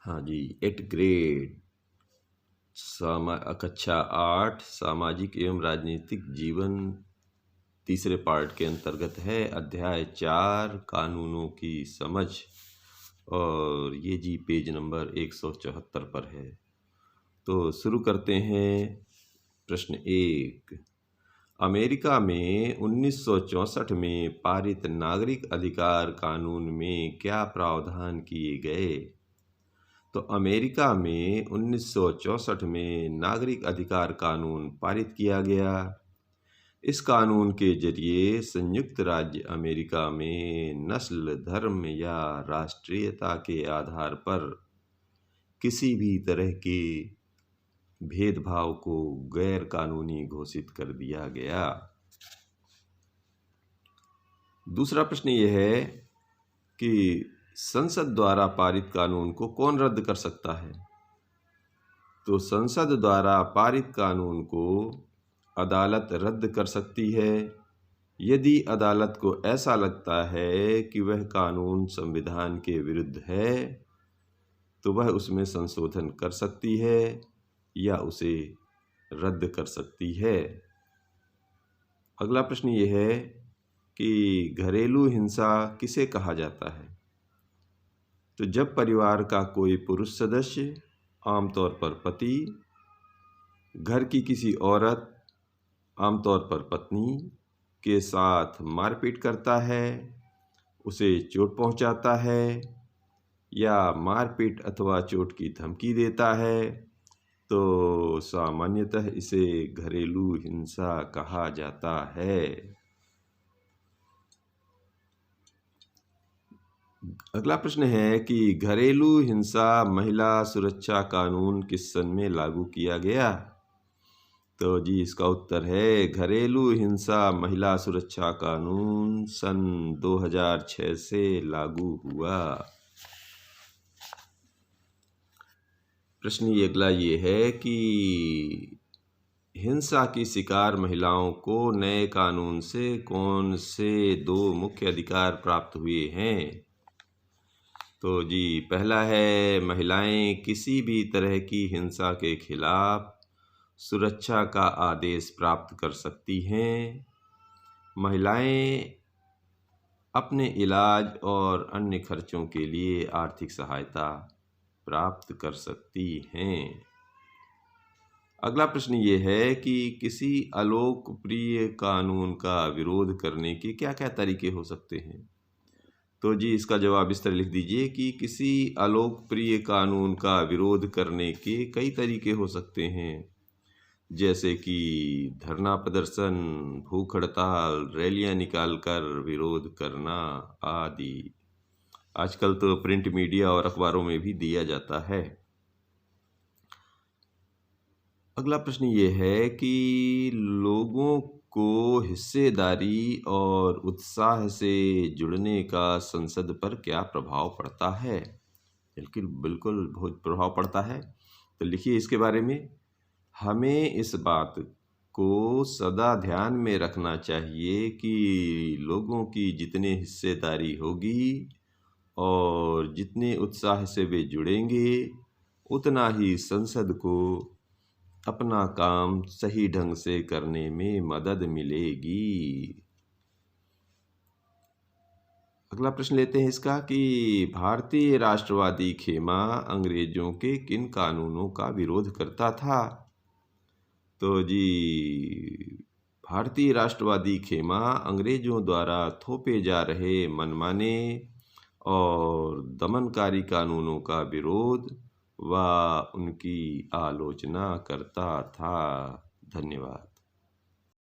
हाँ जी, 8th grade कक्षा 8 सामाजिक एवं राजनीतिक जीवन तीसरे पार्ट के अंतर्गत है। अध्याय 4 कानूनों की समझ, और ये जी पेज नंबर 174 पर है। तो शुरू करते हैं। प्रश्न 1, अमेरिका में 1964 में पारित नागरिक अधिकार कानून में क्या प्रावधान किए गए? तो अमेरिका में 1964 में नागरिक अधिकार कानून पारित किया गया। इस कानून के जरिए संयुक्त राज्य अमेरिका में नस्ल, धर्म या राष्ट्रीयता के आधार पर किसी भी तरह के भेदभाव को गैर कानूनी घोषित कर दिया गया। दूसरा प्रश्न यह है कि संसद द्वारा पारित कानून को कौन रद्द कर सकता है? तो संसद द्वारा पारित कानून को अदालत रद्द कर सकती है यदि अदालत को ऐसा लगता है कि वह कानून संविधान के विरुद्ध है, तो वह उसमें संशोधन कर सकती है या उसे रद्द कर सकती है। अगला प्रश्न यह है कि घरेलू हिंसा किसे कहा जाता है? तो जब परिवार का कोई पुरुष सदस्य, आमतौर पर पति, घर की किसी औरत, आमतौर पर पत्नी, के साथ मारपीट करता है, उसे चोट पहुंचाता है या मारपीट अथवा चोट की धमकी देता है, तो सामान्यतः इसे घरेलू हिंसा कहा जाता है। अगला प्रश्न है कि घरेलू हिंसा महिला सुरक्षा कानून किस सन में लागू किया गया? तो जी इसका उत्तर है घरेलू हिंसा महिला सुरक्षा कानून सन 2006 से लागू हुआ। प्रश्न अगला ये है कि हिंसा की शिकार महिलाओं को नए कानून से कौन से 2 मुख्य अधिकार प्राप्त हुए हैं? तो जी पहला है, महिलाएं किसी भी तरह की हिंसा के खिलाफ सुरक्षा का आदेश प्राप्त कर सकती हैं। महिलाएं अपने इलाज और अन्य खर्चों के लिए आर्थिक सहायता प्राप्त कर सकती हैं। अगला प्रश्न ये है कि किसी अलोकप्रिय कानून का विरोध करने के क्या क्या तरीके हो सकते हैं? तो जी इसका जवाब इस तरह लिख दीजिए कि किसी अलोकप्रिय कानून का विरोध करने के कई तरीके हो सकते हैं, जैसे कि धरना प्रदर्शन, भूख हड़ताल, रैलियां निकालकर विरोध करना आदि। आजकल तो प्रिंट मीडिया और अखबारों में भी दिया जाता है। अगला प्रश्न ये है कि लोगों को हिस्सेदारी और उत्साह से जुड़ने का संसद पर क्या प्रभाव पड़ता है? बिल्कुल बहुत प्रभाव पड़ता है। तो लिखिए इसके बारे में। हमें इस बात को सदा ध्यान में रखना चाहिए कि लोगों की जितनी हिस्सेदारी होगी और जितने उत्साह से वे जुड़ेंगे, उतना ही संसद को अपना काम सही ढंग से करने में मदद मिलेगी। अगला प्रश्न लेते हैं इसका कि भारतीय राष्ट्रवादी खेमा अंग्रेजों के किन कानूनों का विरोध करता था? तो जी भारतीय राष्ट्रवादी खेमा अंग्रेजों द्वारा थोपे जा रहे मनमाने और दमनकारी कानूनों का विरोध व उनकी आलोचना करता था। धन्यवाद।